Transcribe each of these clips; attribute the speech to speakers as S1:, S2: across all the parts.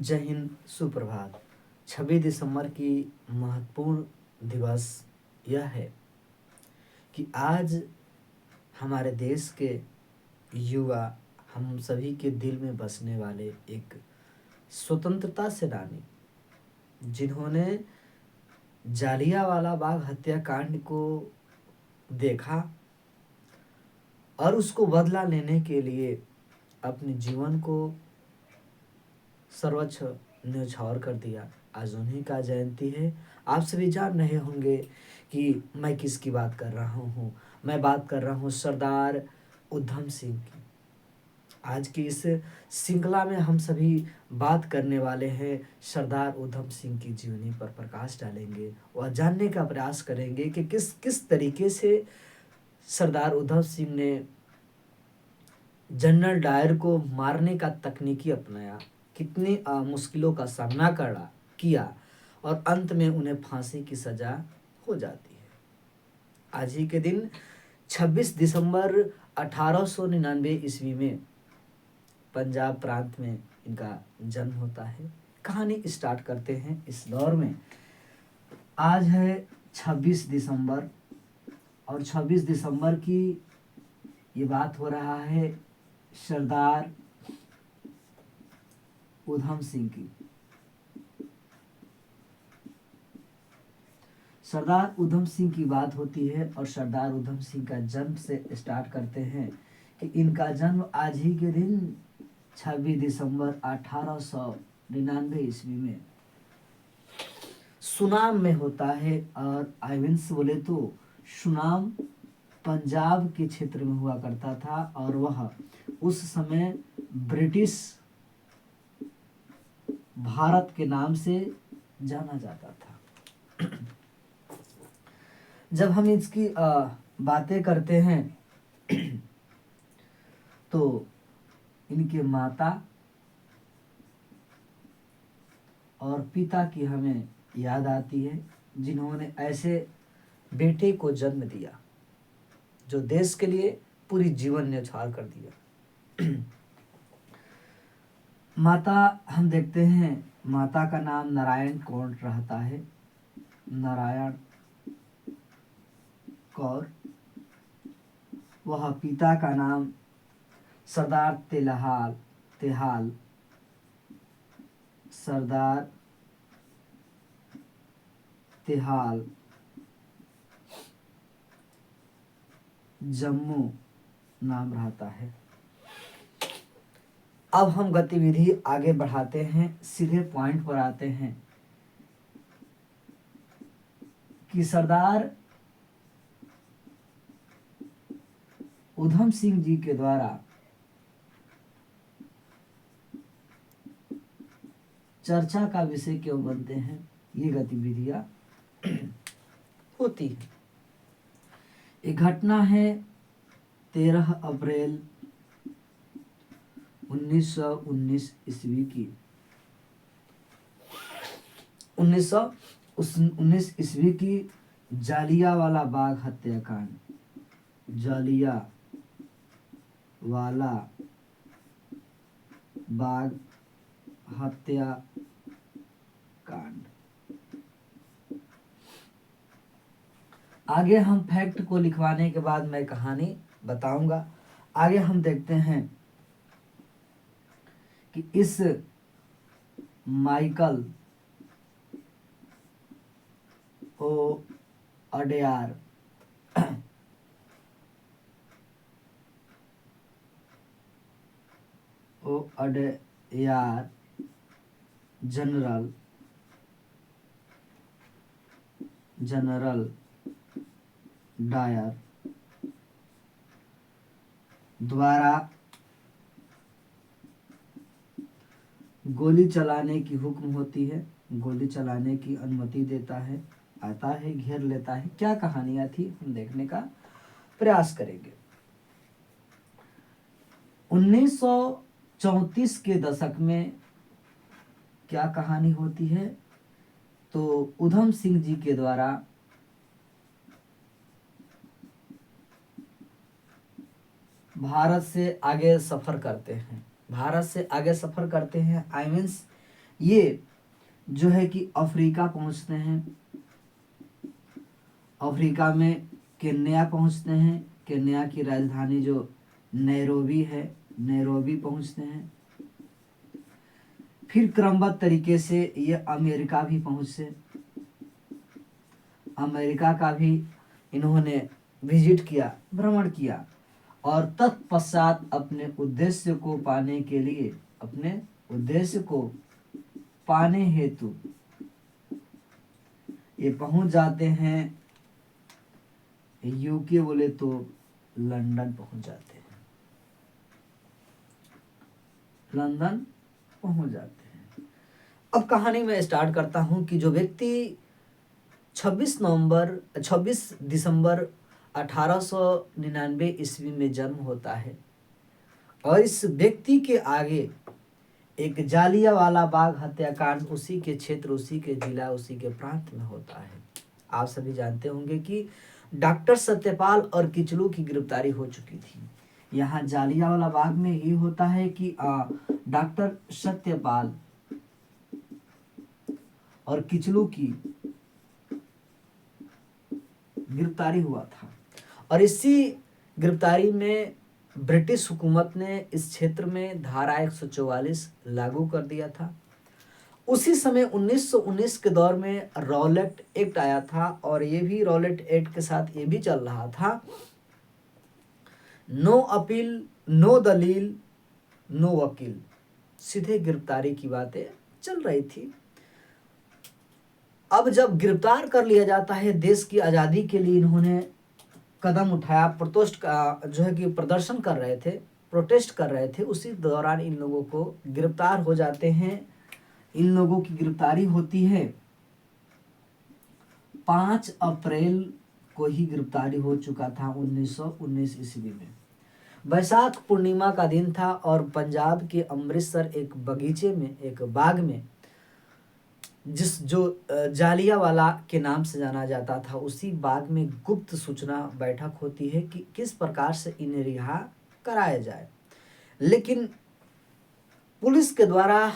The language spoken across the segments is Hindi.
S1: जय हिंद, सुप्रभात। 26 दिसंबर की महत्वपूर्ण दिवस यह है कि आज हमारे देश के युवा, हम सभी के दिल में बसने वाले एक स्वतंत्रता सेनानी, जिन्होंने जालियांवाला बाग हत्याकांड को देखा और उसको बदला लेने के लिए अपने जीवन को सर्वोच्च न्यौछावर कर दिया। आज उन्हीं का जयंती है। आप सभी जान रहे होंगे कि मैं किसकी बात कर रहा हूँ। मैं बात कर रहा हूँ सरदार उधम सिंह की। आज की इस श्रृंखला में हम सभी बात करने वाले हैं सरदार उधम सिंह की जीवनी पर प्रकाश डालेंगे और जानने का प्रयास करेंगे कि किस किस तरीके से सरदार उधम सिंह ने जनरल डायर को मारने का तकनीकी अपनाया, कितनी मुश्किलों का सामना किया और अंत में उन्हें फांसी की सजा हो जाती है। आज ही के दिन 26 दिसंबर 1899 ईस्वी में पंजाब प्रांत में इनका जन्म होता है। कहानी स्टार्ट करते हैं इस दौर में। आज है 26 दिसंबर और 26 दिसंबर की ये बात हो रहा है सरदार उधम सिंह की। सरदार उधम सिंह की बात होती है और सरदार उधम सिंह का जन्म से स्टार्ट करते हैं कि इनका जन्म आज ही के दिन 26 दिसंबर 1899 ईस्वी में सुनाम में होता है। और आइविंस बोले तो सुनाम पंजाब के क्षेत्र में हुआ करता था और वह उस समय ब्रिटिश भारत के नाम से जाना जाता था। जब हम इसकी बातें करते हैं तो इनके माता और पिता की हमें याद आती है, जिन्होंने ऐसे बेटे को जन्म दिया जो देश के लिए पूरी जीवन न्यौछावर कर दिया। माता हम देखते हैं, माता का नाम नारायण कौर रहता है, नारायण कौर। वह पिता का नाम सरदार तेहाल सरदार तेहाल जम्मू नाम रहता है। अब हम गतिविधि आगे बढ़ाते हैं, सीधे पॉइंट पर आते हैं कि सरदार उधम सिंह जी के द्वारा चर्चा का विषय क्यों बनते हैं, ये गतिविधियां होती है। एक घटना है 13 अप्रैल 1919 ईस्वी की। 1919 ईस्वी की जालियांवाला बाग हत्याकांड। जालियांवाला बाग हत्याकांड। आगे हम फैक्ट को लिखवाने के बाद मैं कहानी बताऊंगा। आगे हम देखते हैं कि इस माइकल ओ अडेयार जनरल डायर द्वारा गोली चलाने की हुक्म होती है, गोली चलाने की अनुमति देता है, आता है, घेर लेता है। क्या कहानियां थी हम देखने का प्रयास करेंगे। 1934 के दशक में क्या कहानी होती है, तो उधम सिंह जी के द्वारा भारत से आगे सफ़र करते हैं। भारत से आगे सफ़र करते हैं। आई मीन्स ये जो है कि अफ्रीका पहुंचते हैं। अफ्रीका में केन्या पहुंचते हैं। केन्या की राजधानी जो नैरोबी है, नैरोबी पहुंचते हैं। फिर क्रमबद्ध तरीके से ये अमेरिका भी पहुंचे। अमेरिका का भी इन्होंने विजिट किया, भ्रमण किया, और तत्पश्चात अपने उद्देश्य को पाने के लिए, अपने उद्देश्य को पाने हेतु ये पहुंच जाते हैं। यूके बोले तो लंदन पहुंच जाते हैं, लंदन पहुंच जाते हैं। अब कहानी में स्टार्ट करता हूं कि जो व्यक्ति 26 दिसंबर 1899 ईस्वी में जन्म होता है, और इस व्यक्ति के आगे एक जालियांवाला बाग हत्याकांड उसी के क्षेत्र, उसी के जिला, उसी के प्रांत में होता है। आप सभी जानते होंगे कि डॉक्टर सत्यपाल और किचलू की गिरफ्तारी हो चुकी थी। यहाँ जालियांवाला बाग में ये होता है कि डॉक्टर सत्यपाल और किचलू की गिरफ्तारी हुआ था, और इसी गिरफ्तारी में ब्रिटिश हुकूमत ने इस क्षेत्र में धारा 144 लागू कर दिया था। उसी समय 1919 के दौर में रॉलेट एक्ट आया था, और ये भी रॉलेट एक्ट के साथ ये भी चल रहा था, नो अपील, नो दलील, नो वकील, सीधे गिरफ्तारी की बातें चल रही थी। अब जब गिरफ्तार कर लिया जाता है, देश की आज़ादी के लिए इन्होंने कदम उठाया, प्रोटेस्ट का जो है कि प्रदर्शन कर रहे थे, प्रोटेस्ट कर रहे थे, उसी दौरान इन लोगों को गिरफ्तार हो जाते हैं। इन लोगों की गिरफ्तारी होती है 5 अप्रैल को ही गिरफ्तारी हो चुका था 1919 ईस्वी में। वैशाख पूर्णिमा का दिन था, और पंजाब के अमृतसर एक बगीचे में, एक बाग में, जिस जो जालियांवाला के नाम से जाना जाता था, उसी बाग में गुप्त सूचना बैठक होती है कि किस प्रकार से इन्हें रिहा कराया जाए। लेकिन पुलिस के द्वारा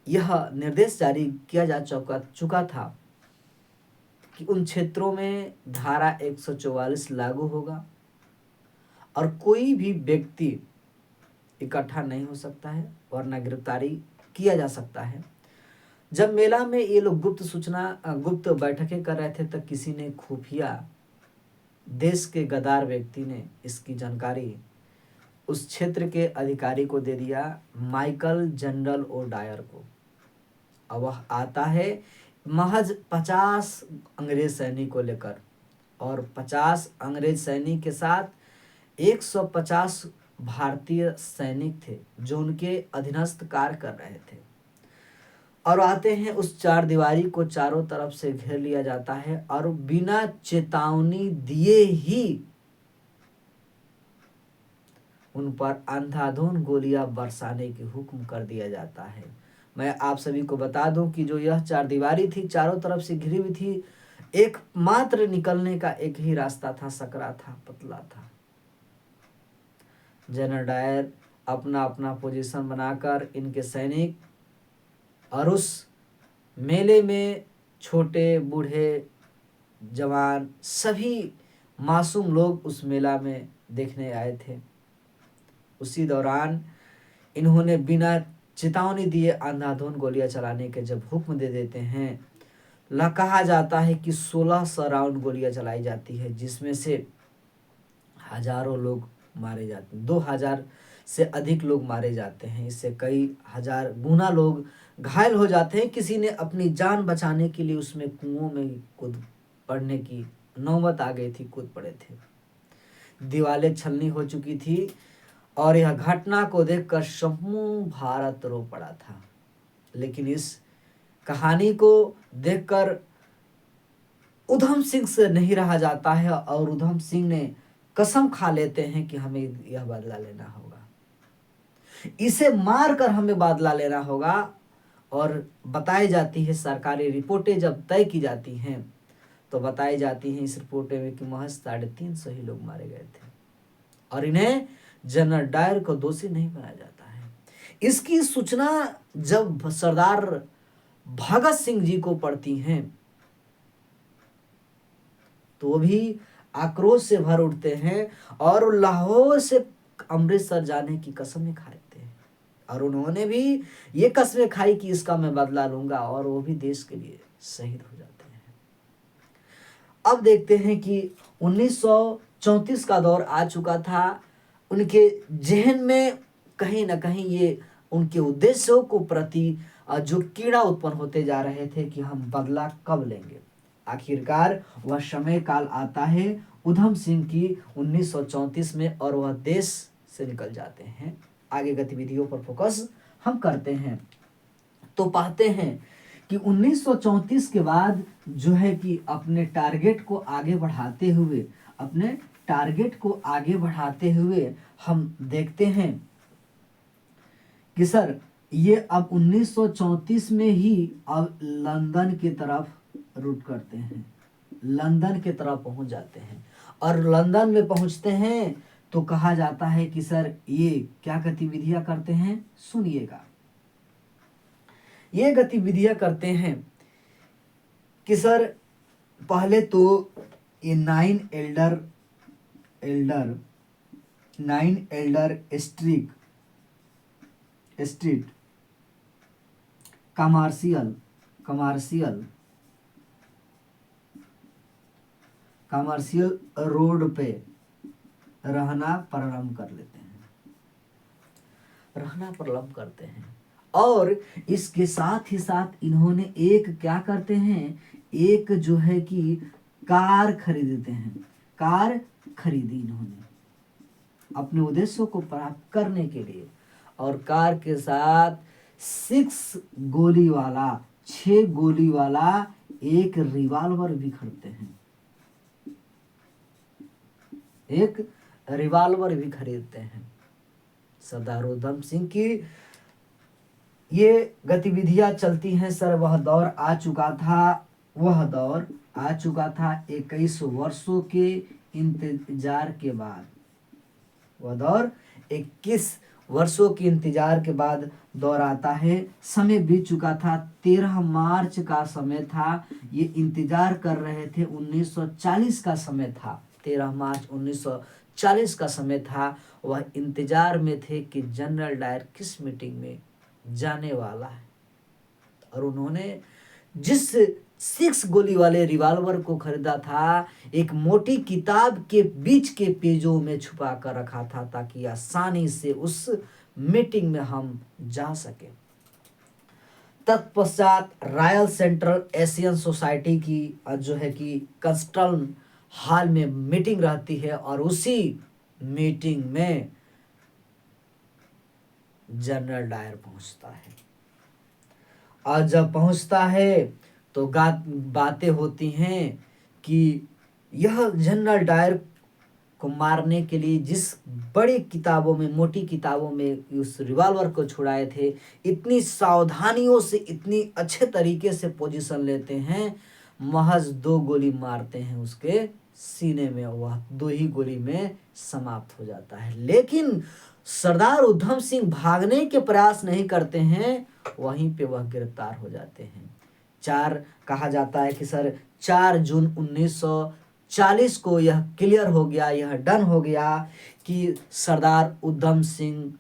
S1: यह निर्देश जारी किया जा चुका था कि उन क्षेत्रों में धारा 144 लागू होगा, और कोई भी व्यक्ति इकट्ठा नहीं हो सकता है, वरना गिरफ्तारी किया जा सकता है। जब मेला में ये लोग गुप्त बैठकें कर रहे थे, तब किसी ने खुफिया, देश के गद्दार व्यक्ति ने इसकी जानकारी उस क्षेत्र के अधिकारी को दे दिया, माइकल जनरल ओ डायर को। अब वह आता है महज 50 अंग्रेज सैनिक को लेकर, और 50 अंग्रेज सैनिक के साथ 150 भारतीय सैनिक थे जो उनके अधीनस्थ कार्य कर रहे थे, और आते हैं। उस चार दीवारी को चारों तरफ से घेर लिया जाता है, और बिना चेतावनी दिए ही उन पर अंधाधुंध गोलियां बरसाने की हुक्म कर दिया जाता है। मैं आप सभी को बता दूं कि जो यह चार दीवारी थी, चारों तरफ से घिरी हुई थी, एकमात्र निकलने का एक ही रास्ता था, सकरा था, पतला था। जनरल डायर अपना अपना पोजीशन बनाकर इनके सैनिक, और उस मेले में छोटे बूढ़े जवान सभी मासूम लोग उस मेला में देखने आए थे। उसी दौरान इन्होंने बिना चेतावनी दिए अंधाधुंध गोलियां चलाने के जब हुक्म दे देते हैं, कहा जाता है कि 1600 राउंड गोलियां चलाई जाती है, जिसमें से हजारों लोग मारे जाते हैं, 2000 से अधिक लोग मारे जाते हैं, इससे कई हजार गुना लोग घायल हो जाते हैं। किसी ने अपनी जान बचाने के लिए उसमें कुओं में कूद पड़ने की नौबत आ गई थी, कूद पड़े थे। दीवारें छलनी हो चुकी थी, और यह घटना को देखकर समूह भारत रो पड़ा था। लेकिन इस कहानी को देखकर उधम सिंह से नहीं रहा जाता है, और उधम सिंह ने कसम खा लेते हैं कि हमें यह बदला लेना होगा, इसे मारकर हमें बदला लेना होगा। और बताई जाती है, सरकारी रिपोर्टें जब तय की जाती हैं तो बताई जाती हैं इस रिपोर्ट में कि महज 350 ही लोग मारे गए थे, और इन्हें जनरल डायर को दोषी नहीं बनाया जाता है। इसकी सूचना जब सरदार भगत सिंह जी को पढ़ती हैं तो वो भी आक्रोश से भर उठते हैं और लाहौर से अमृतसर जाने की कसमें खाते हैं। और उन्होंने भी ये कसमें खाई कि इसका मैं बदला लूंगा, और वो भी देश के लिए शहीद हो जाते हैं। अब देखते हैं कि 1934 का दौर आ चुका था। उनके जहन में कहीं ना कहीं ये उनके उद्देश्यों को प्रति जो कीड़ा उत्पन्न होते जा रहे थे कि हम बदला कब लेंगे। आखिरकार वह समय काल आता है उधम सिंह की 1934 में, और वह देश से निकल जाते हैं। आगे गतिविधियों पर फोकस हम करते हैं तो पाते हैं कि 1934 के बाद जो है कि अपने टारगेट को आगे बढ़ाते हुए हम देखते हैं कि सर ये अब 1934 में ही अब लंदन की तरफ रूट करते हैं, लंदन की तरफ पहुंच जाते हैं। और लंदन में पहुंचते हैं तो कहा जाता है कि सर ये क्या गतिविधियां करते हैं, सुनिएगा। ये गतिविधियां करते हैं कि सर पहले तो ये nine Elder street commercial road पे रहना प्रारंभ करते हैं। और इसके साथ ही साथ इन्होंने एक क्या करते हैं, एक जो है कि कार खरीदी इन्होंने अपने उद्देश्यों को प्राप्त करने के लिए। और कार के साथ 6 गोली वाला एक रिवॉल्वर भी खरीदते हैं। सरदार उधम सिंह की ये गतिविधियां चलती हैं सर। वह दौर आ चुका था 21 वर्षों के इंतजार के बाद। वह दौर 21 वर्षों के इंतजार के बाद दौर आता है। समय बीत चुका था, 13 मार्च का समय था। ये इंतजार कर रहे थे, 1940 का समय था, 13 मार्च 1940 का समय था। वह इंतजार में थे कि जनरल डायर किस मीटिंग में जाने वाला है। और उन्होंने जिस 6 गोली वाले रिवॉल्वर को खरीदा था, एक मोटी किताब के बीच के पेजों में छुपा कर रखा था ताकि आसानी से उस मीटिंग में हम जा सके। तत्पश्चात रॉयल सेंट्रल एशियन सोसाइटी की जो है कि कंस्टल हॉल में मीटिंग रहती है, और उसी मीटिंग में जनरल डायर पहुंचता है। और जब पहुंचता है तो बातें होती हैं कि यह जनरल डायर को मारने के लिए जिस मोटी किताबों में उस रिवॉल्वर को छुड़ाए थे, इतनी सावधानियों से, इतनी अच्छे तरीके से पोजीशन लेते हैं, महज 2 गोली मारते हैं उसके सीने में, वह 2 ही गोली में समाप्त हो जाता है। लेकिन सरदार उधम सिंह भागने के प्रयास नहीं करते हैं, वहीं पे वह गिरफ्तार हो जाते हैं। कहा जाता है कि सर 4 जून 1940 को यह क्लियर हो गया, यह डन हो गया कि सरदार उधम सिंह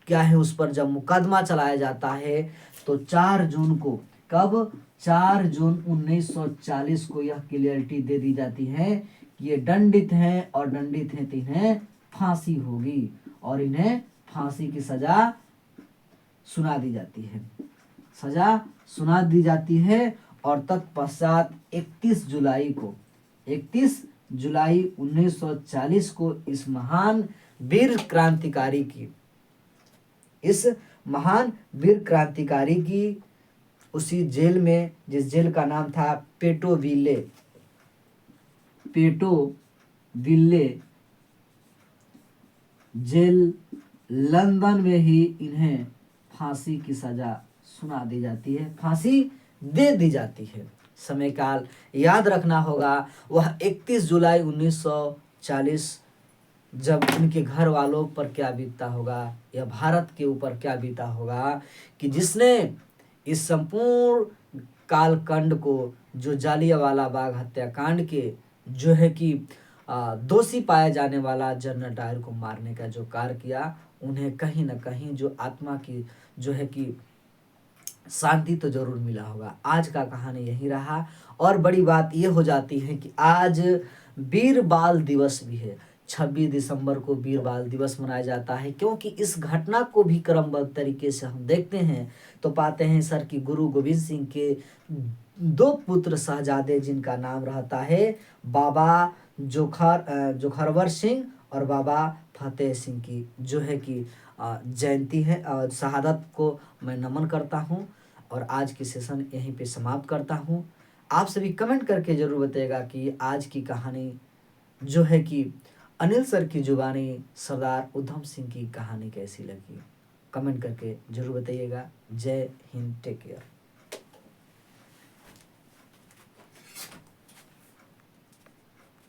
S1: क्या है, उस पर जब मुकदमा चलाया जाता है तो 4 जून को, कब, 4 जून 1940 को यह क्लियरिटी दे दी जाती है कि ये दंडित हैं, और दंडित हैं तो इन्हें फांसी होगी, और इन्हें फांसी की सजा सुना दी जाती है। और तत्पश्चात 31 जुलाई 1940 को इस महान वीर क्रांतिकारी की उसी जेल में, जिस जेल का नाम था पेटोविले जेल, लंदन में ही इन्हें फांसी की सजा सुना दी जाती है, फांसी दे दी जाती है। समय काल याद रखना होगा, वह 31 जुलाई 1940 जब उनके घर वालों पर क्या बीतता होगा, या भारत के ऊपर क्या बीता होगा कि जिसने इस संपूर्ण कालखंड को, जो जालियांवाला बाग हत्याकांड के जो है कि दोषी पाए जाने वाला जनरल डायर को मारने का जो कार्य किया, उन्हें कहीं ना कहीं जो आत्मा की जो है कि शांति तो जरूर मिला होगा। आज का कहानी यही रहा। और बड़ी बात ये हो जाती है कि आज वीर बाल दिवस भी है। 26 दिसंबर को वीर बाल दिवस मनाया जाता है, क्योंकि इस घटना को भी क्रमबद्ध तरीके से हम देखते हैं तो पाते हैं सर कि गुरु गोविंद सिंह के दो पुत्र शहजादे, जिनका नाम रहता है बाबा जोखरवर सिंह और बाबा फतेह सिंह की जो है कि जयंती है। शहादत को मैं नमन करता हूँ और आज की सेशन यहीं पे समाप्त करता हूँ। आप सभी कमेंट करके ज़रूर बताइएगा कि आज की कहानी जो है कि अनिल सर की जुबानी सरदार उधम सिंह की कहानी कैसी लगी। कमेंट करके ज़रूर बताइएगा। जय हिंद, टेक केयर।